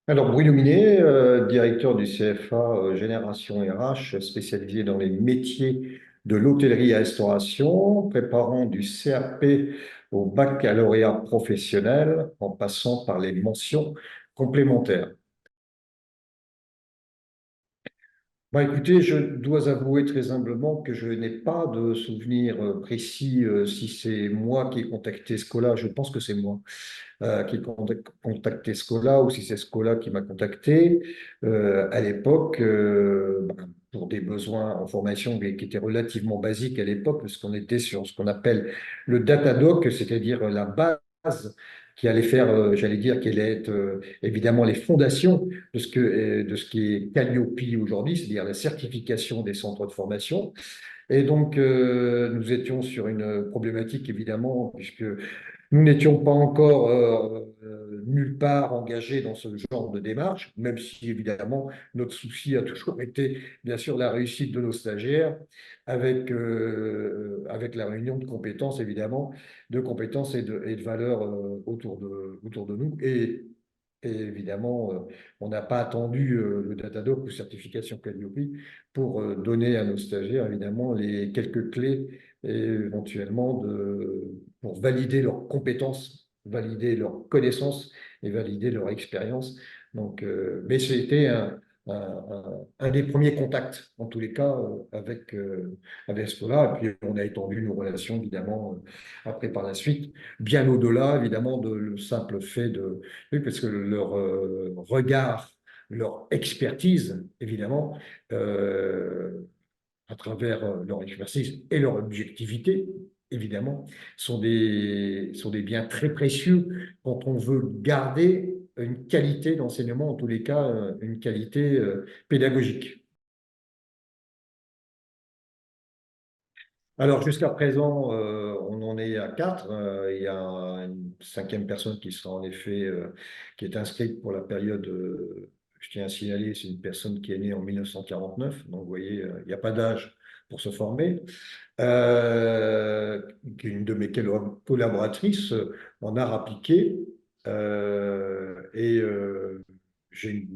Alors, Bruno Minet, directeur du CFA Génération RH, spécialisé dans les métiers de l'hôtellerie et restauration, préparant du CAP au baccalauréat professionnel en passant par les mentions complémentaires. Écoutez, je dois avouer très humblement que je n'ai pas de souvenir précis si c'est moi qui ai contacté Scola. Je pense que c'est moi. Qui contacté Scola ou si c'est Scola qui m'a contacté à l'époque pour des besoins en formation qui étaient relativement basiques à l'époque, parce qu'on était sur ce qu'on appelle le Datadoc, c'est-à-dire la base qui allait faire, j'allais dire, qui allait être évidemment les fondations de ce qui est Calliope aujourd'hui, c'est-à-dire la certification des centres de formation. Et donc, nous étions sur une problématique, évidemment, puisque nous n'étions pas encore nulle part engagés dans ce genre de démarche, même si évidemment notre souci a toujours été bien sûr la réussite de nos stagiaires avec la réunion de compétences évidemment, de compétences et de valeurs autour de nous. Et évidemment, on n'a pas attendu le Datadoc ou certification Calliope pour donner à nos stagiaires évidemment les quelques clés et éventuellement pour valider leurs compétences, valider leurs connaissances et valider leur expérience. Donc, mais c'était un des premiers contacts, en tous les cas, avec Scola. Et puis, on a étendu nos relations, évidemment, après par la suite, bien au-delà, évidemment, de le simple fait de... Oui, parce que leur regard, leur expertise, évidemment, euh, à travers leur expertise et leur objectivité, évidemment, sont des biens très précieux quand on veut garder une qualité d'enseignement, en tous les cas, une qualité pédagogique. Alors, jusqu'à présent, on en est à quatre. Il y a une cinquième personne qui sera en effet, qui est inscrite pour la période, je tiens à signaler, c'est une personne qui est née en 1949. Donc, vous voyez, il n'y a pas d'âge pour se former. Qui est une de mes collaboratrices en art appliqué. J'ai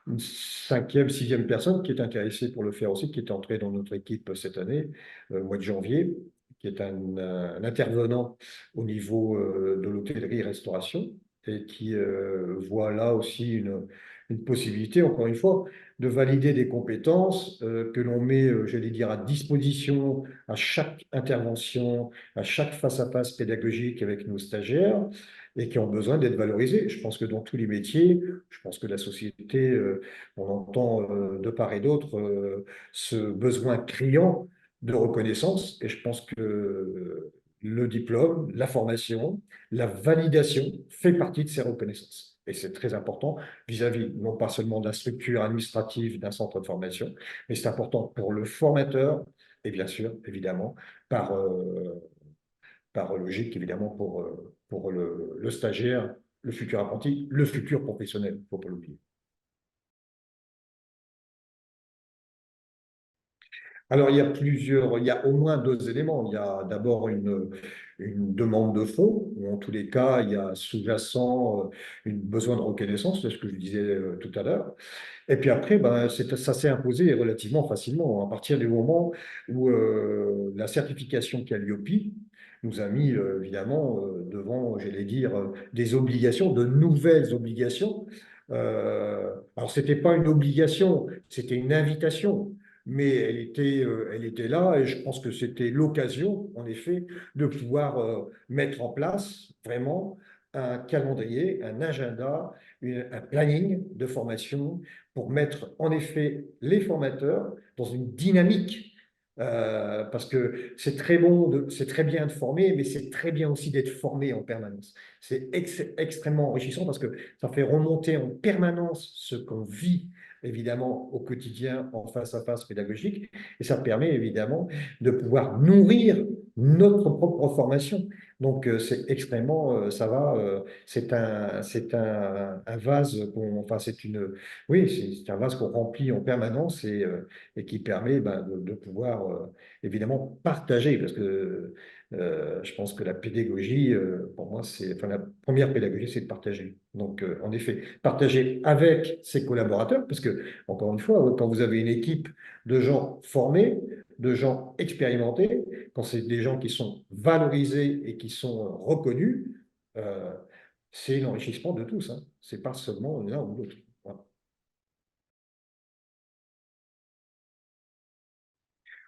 une cinquième, sixième personne qui est intéressée pour le faire aussi, qui est entrée dans notre équipe cette année, au mois de janvier, qui est un intervenant au niveau de l'hôtellerie-restauration et qui voit là aussi une possibilité, encore une fois, de valider des compétences que l'on met, j'allais dire, à disposition à chaque intervention, à chaque face-à-face pédagogique avec nos stagiaires et qui ont besoin d'être valorisés. Je pense que dans tous les métiers, je pense que la société, on entend de part et d'autre ce besoin criant de reconnaissance et je pense que le diplôme, la formation, la validation fait partie de ces reconnaissances. Et c'est très important vis-à-vis non pas seulement de la structure administrative d'un centre de formation, mais c'est important pour le formateur et bien sûr, évidemment, par, par logique, évidemment, pour le stagiaire, le futur apprenti, le futur professionnel, il ne faut pas l'oublier. Alors, il y a au moins deux éléments. Il y a d'abord une demande de fonds, ou en tous les cas, il y a sous-jacent un besoin de reconnaissance, c'est ce que je disais tout à l'heure. Et puis après, ben, ça s'est imposé relativement facilement, à partir du moment où la certification Calliope nous a mis évidemment devant, j'allais dire, des obligations, de nouvelles obligations. Alors, ce n'était pas une obligation, c'était une invitation, mais elle était là et je pense que c'était l'occasion, en effet, de pouvoir mettre en place vraiment un calendrier, un agenda, un planning de formation pour mettre en effet les formateurs dans une dynamique. Parce que c'est très bon, c'est très bien de former, mais c'est très bien aussi d'être formé en permanence. C'est extrêmement enrichissant parce que ça fait remonter en permanence ce qu'on vit évidemment au quotidien en face à face pédagogique et ça permet évidemment de pouvoir nourrir notre propre formation. Donc, c'est extrêmement, ça va, un vase enfin, oui, c'est un vase qu'on remplit en permanence et qui permet ben, de pouvoir évidemment partager, parce que je pense que la pédagogie, pour moi, enfin, la première pédagogie, c'est de partager. Donc, en effet, partager avec ses collaborateurs, parce que, encore une fois, quand vous avez une équipe de gens formés, de gens expérimentés, quand c'est des gens qui sont valorisés et qui sont reconnus, euh, c'est l'enrichissement de tous. Hein. C'est pas seulement l'un ou l'autre. Voilà.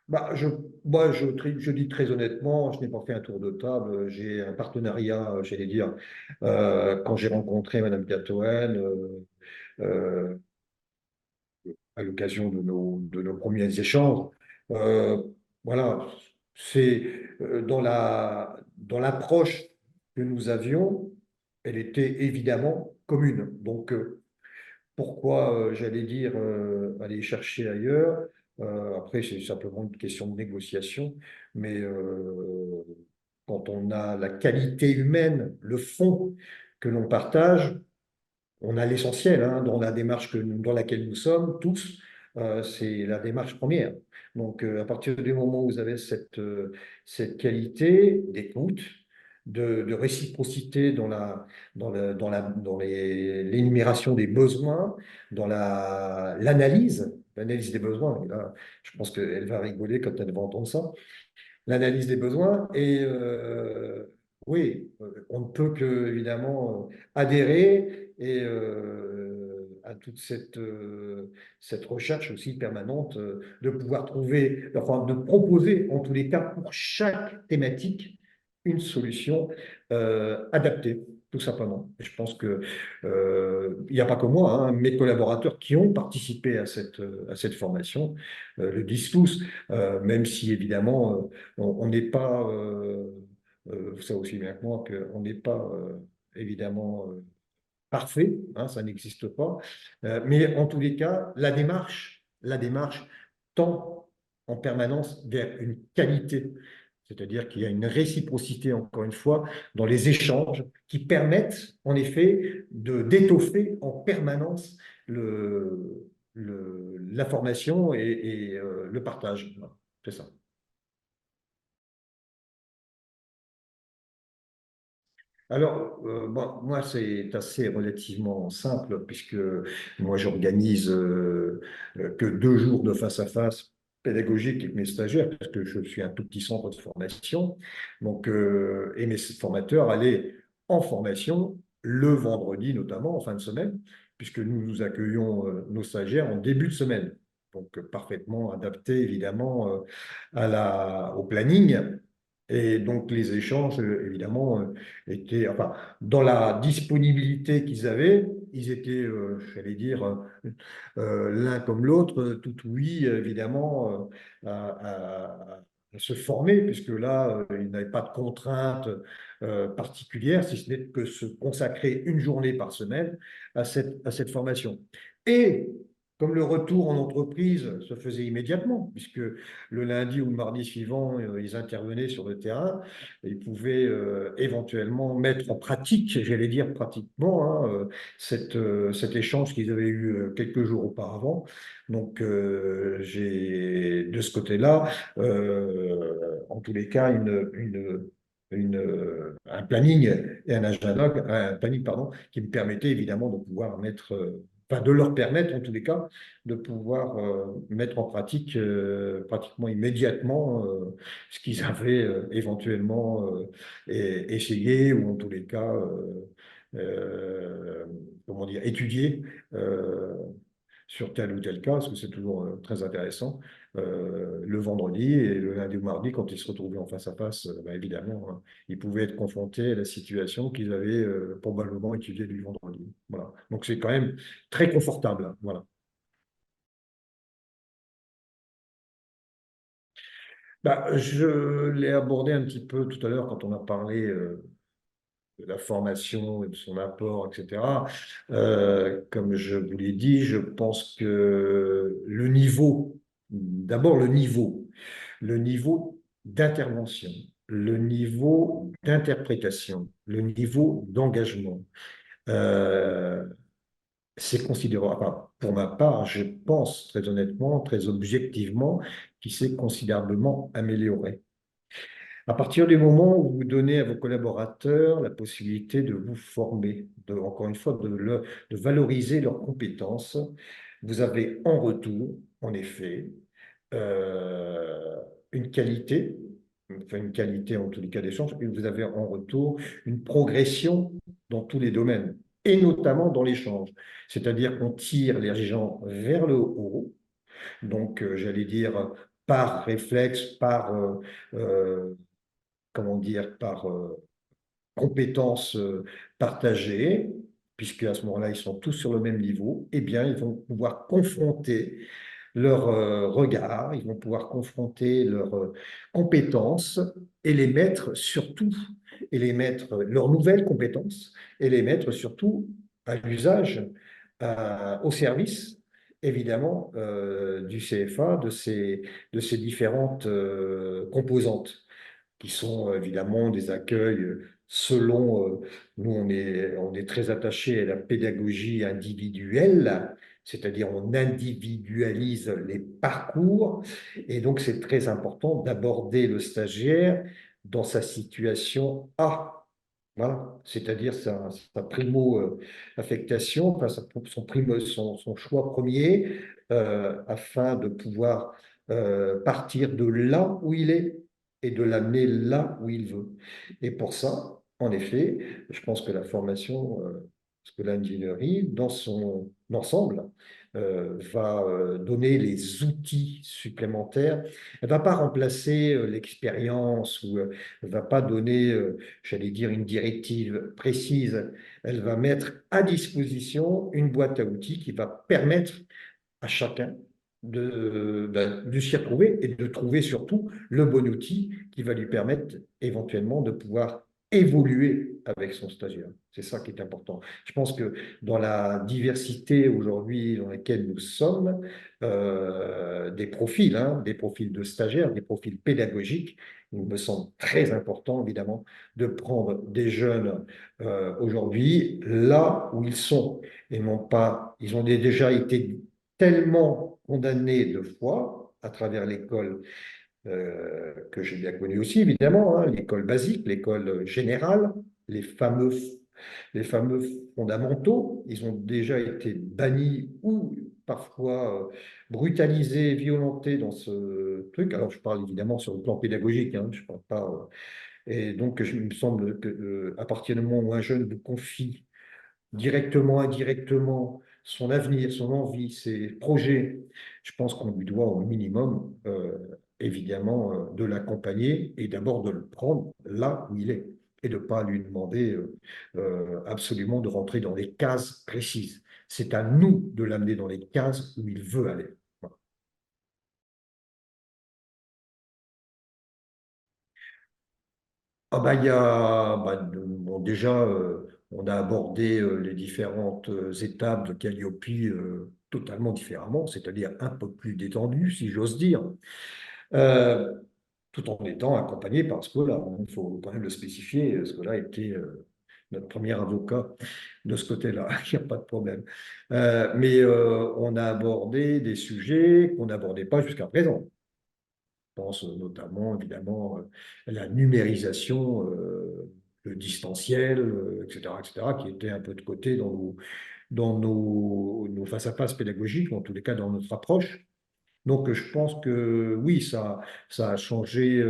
Bah, je dis très honnêtement, je n'ai pas fait un tour de table. J'ai un partenariat, j'allais dire, quand j'ai rencontré Madame Catoën, euh, à l'occasion de nos premiers échanges. Euh, voilà, c'est dans l'approche que nous avions, elle était évidemment commune. Donc, pourquoi, j'allais dire, aller chercher ailleurs? Après, c'est simplement une question de négociation, mais quand on a la qualité humaine, le fond que l'on partage, on a l'essentiel hein, dans la démarche dans laquelle nous sommes tous, c'est la démarche première. Donc, à partir du moment où vous avez cette qualité d'écoute, de réciprocité dans l'énumération des besoins, dans l'analyse des besoins, et là, je pense qu'elle va rigoler quand elle va entendre ça, l'analyse des besoins. Et oui, on ne peut que évidemment adhérer à toute cette recherche aussi permanente de pouvoir trouver, enfin de proposer en tous les cas pour chaque thématique une solution adaptée. Tout simplement. Et je pense que il n'y a pas que moi, hein, mes collaborateurs qui ont participé à cette formation le disent tous, même si évidemment on n'est pas, vous savez aussi bien que moi, qu'on n'est pas évidemment parfait, hein, ça n'existe pas. Mais en tous les cas, la démarche tend en permanence vers une qualité, c'est-à-dire qu'il y a une réciprocité, encore une fois, dans les échanges qui permettent, en effet, d'étoffer en permanence la formation et le partage. Voilà, c'est ça. Alors, bon, moi, c'est assez relativement simple puisque moi, j'organise que 2 jours de face-à-face pédagogique avec mes stagiaires parce que je suis un tout petit centre de formation. Donc, et mes formateurs allaient en formation le vendredi, notamment en fin de semaine, puisque nous accueillons nos stagiaires en début de semaine. Donc, parfaitement adapté, évidemment, au planning. Et donc, les échanges, évidemment, étaient, enfin, dans la disponibilité qu'ils avaient, ils étaient, j'allais dire, l'un comme l'autre, tout oui, évidemment, à se former, puisque là, ils n'avaient pas de contraintes particulières, si ce n'est que se consacrer une journée par semaine à cette formation. Et comme le retour en entreprise se faisait immédiatement, puisque le lundi ou le mardi suivant, ils intervenaient sur le terrain, et ils pouvaient éventuellement mettre en pratique, j'allais dire pratiquement, hein, cet échange qu'ils avaient eu quelques jours auparavant. Donc, j'ai de ce côté-là, en tous les cas, un planning et un planning, pardon, qui me permettait évidemment de pouvoir mettre, enfin de leur permettre en tous les cas de pouvoir mettre en pratique pratiquement immédiatement ce qu'ils avaient éventuellement essayé ou en tous les cas, comment dire, étudié sur tel ou tel cas, parce que c'est toujours très intéressant, le vendredi et le lundi ou mardi, quand ils se retrouvaient en face à face, bah, évidemment, hein, ils pouvaient être confrontés à la situation qu'ils avaient probablement étudiée du vendredi. Voilà. Donc c'est quand même très confortable. Hein. Voilà. Bah, je l'ai abordé un petit peu tout à l'heure quand on a parlé de la formation et de son apport, etc. Comme je vous l'ai dit, je pense que le niveau, d'abord le niveau d'intervention, le niveau d'interprétation, le niveau d'engagement, euh, c'est considérable. Enfin, pour ma part, je pense très honnêtement, très objectivement, qu'il s'est considérablement amélioré. À partir du moment où vous donnez à vos collaborateurs la possibilité de vous former, encore une fois, de valoriser leurs compétences, vous avez en retour, en effet, euh, une qualité, enfin une qualité en tous les cas d'échange, et vous avez en retour une progression dans tous les domaines, et notamment dans l'échange. C'est-à-dire qu'on tire les gens vers le haut, donc j'allais dire par réflexe, euh, comment dire, par compétences partagées, puisque à ce moment-là, ils sont tous sur le même niveau, eh bien, ils vont pouvoir confronter leurs regards, ils vont pouvoir confronter leurs compétences et les mettre surtout, et les mettre leurs nouvelles compétences, et les mettre surtout à l'usage, au service, évidemment, du CFA, de ses différentes composantes qui sont évidemment des accueils selon, nous on est très attaché à la pédagogie individuelle, c'est-à-dire on individualise les parcours, et donc c'est très important d'aborder le stagiaire dans sa situation A. Voilà, c'est-à-dire sa primo-affectation, enfin son choix premier, afin de pouvoir partir de là où il est et de l'amener là où il veut. Et pour ça, en effet, je pense que la formation scolaire ingénierie, dans son ensemble, va donner les outils supplémentaires. Elle ne va pas remplacer l'expérience ou elle ne va pas donner, j'allais dire, une directive précise. Elle va mettre à disposition une boîte à outils qui va permettre à chacun de s'y retrouver et de trouver surtout le bon outil qui va lui permettre éventuellement de pouvoir évoluer avec son stagiaire. C'est ça qui est important. Je pense que dans la diversité aujourd'hui dans laquelle nous sommes, des profils de stagiaires, des profils pédagogiques, il me semble très important, évidemment, de prendre des jeunes aujourd'hui là où ils sont et non pas, ils ont déjà été tellement condamnés de fois à travers l'école que j'ai bien connue aussi, évidemment, hein, l'école basique, l'école générale, les fameux, les fameux fondamentaux, ils ont déjà été bannis ou parfois brutalisés, violentés dans ce truc. Alors, je parle évidemment sur le plan pédagogique, hein, je parle pas. Et donc, il me semble que à partir du moment où un jeune vous confie directement, indirectement, son avenir, son envie, ses projets, je pense qu'on lui doit au minimum, évidemment, de l'accompagner et d'abord de le prendre là où il est et de ne pas lui demander absolument de rentrer dans les cases précises. C'est à nous de l'amener dans les cases où il veut aller. Voilà. Ah bah, il y a, bah, bon, déjà, on a abordé les différentes étapes de Calliope totalement différemment, c'est-à-dire un peu plus détendu, si j'ose dire, euh, tout en étant accompagné par Scola. Il faut quand même le spécifier, Scola était notre premier avocat de ce côté-là, il n'y a pas de problème. Mais on a abordé des sujets qu'on n'abordait pas jusqu'à présent. Je pense notamment, évidemment, à la numérisation, le distanciel, etc., qui était un peu de côté dans nos face-à-face pédagogiques, en tous les cas dans notre approche. Donc, je pense que oui, ça a changé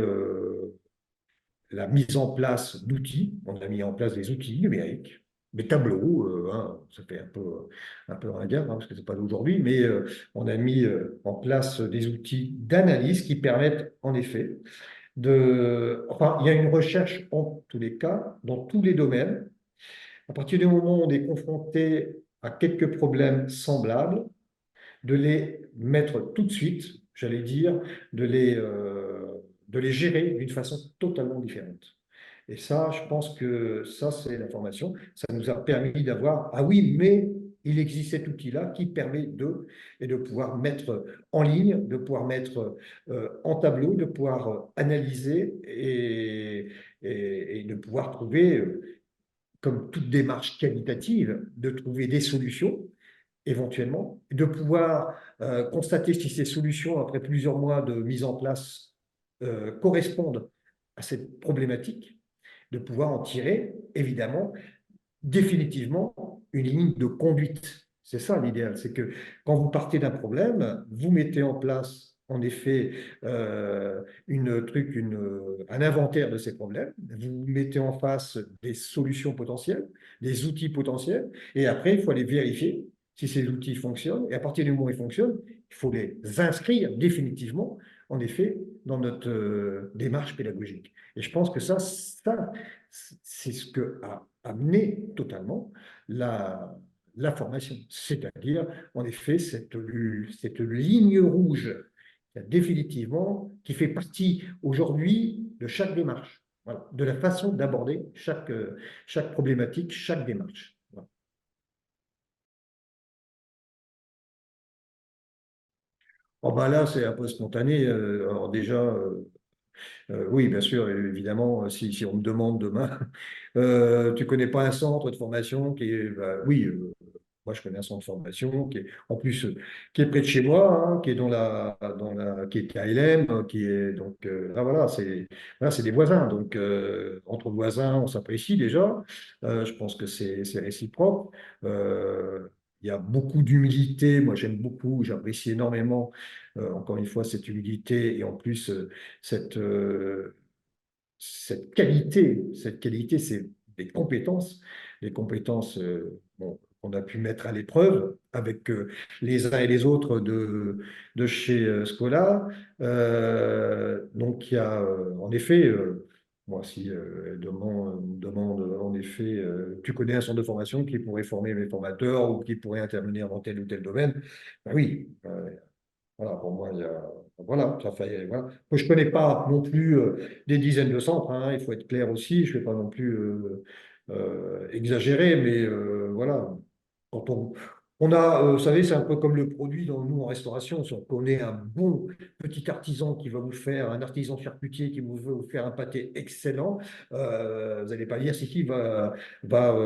la mise en place d'outils. On a mis en place des outils numériques, des tableaux, hein, ça fait un peu ringard, hein, parce que c'est pas d'aujourd'hui, mais on a mis en place des outils d'analyse qui permettent en effet enfin, il y a une recherche en tous les cas, dans tous les domaines. À partir du moment où on est confronté à quelques problèmes semblables, de les mettre tout de suite, j'allais dire, de les gérer d'une façon totalement différente. Et ça, je pense que ça, c'est l'information. Ça nous a permis d'avoir, ah oui, mais il existe cet outil-là qui permet de pouvoir mettre en ligne, de pouvoir mettre en tableau, de pouvoir analyser et de pouvoir trouver, comme toute démarche qualitative, de trouver des solutions éventuellement, de pouvoir constater si ces solutions, après plusieurs mois de mise en place, correspondent à cette problématique, de pouvoir en tirer, évidemment, définitivement, une ligne de conduite. C'est ça l'idéal, c'est que quand vous partez d'un problème, vous mettez en place, en effet, un inventaire de ces problèmes, vous mettez en face des solutions potentielles, des outils potentiels, et après, il faut aller vérifier si ces outils fonctionnent, et à partir du moment où ils fonctionnent, il faut les inscrire définitivement, en effet, dans notre démarche pédagogique. Et je pense que ça c'est ce que a amené totalement la formation, c'est-à-dire, en effet, cette ligne rouge définitivement qui fait partie aujourd'hui de chaque démarche, voilà, de la façon d'aborder chaque problématique, chaque démarche. Voilà. Oh, ben là, c'est un peu spontané. Alors déjà, oui, bien sûr, évidemment, si on me demande demain, tu connais pas un centre de formation qui est, bah, oui, moi je connais un centre de formation qui est, en plus, qui est près de chez moi, hein, qui est qui est à LM, qui est donc, là voilà, c'est des voisins, donc entre voisins, on s'apprécie déjà. Je pense que c'est réciproque. Euh, il y a beaucoup d'humilité. Moi, j'aime beaucoup, j'apprécie énormément, encore une fois, cette humilité et en plus, cette, euh, cette qualité, c'est des compétences bon, qu'on a pu mettre à l'épreuve avec les uns et les autres de chez Scola. Donc, il y a en effet, moi, si elle demande en effet, tu connais un centre de formation qui pourrait former mes formateurs ou qui pourrait intervenir dans tel ou tel domaine, ben oui, voilà, pour moi, il y a, voilà, ça fait, voilà. Moi, je ne connais pas non plus des dizaines de centres, hein, il faut être clair aussi, je ne vais pas non plus exagérer, mais voilà, quand on a, vous savez, c'est un peu comme le produit dans nous en restauration, si on connaît un bon petit artisan qui va vous faire, un artisan charcutier qui vous veut vous faire un pâté excellent, vous n'allez pas dire si qui va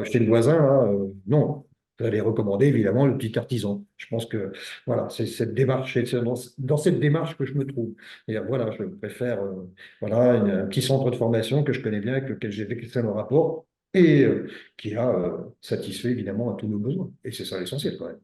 chez le voisin, hein, non. Vous allez recommander évidemment le petit artisan. Je pense que voilà, c'est cette démarche, c'est dans cette démarche que je me trouve. Et voilà, je préfère voilà, un petit centre de formation que je connais bien, avec lequel j'ai d'excellents rapports et qui a satisfait évidemment à tous nos besoins. Et c'est ça l'essentiel quand même.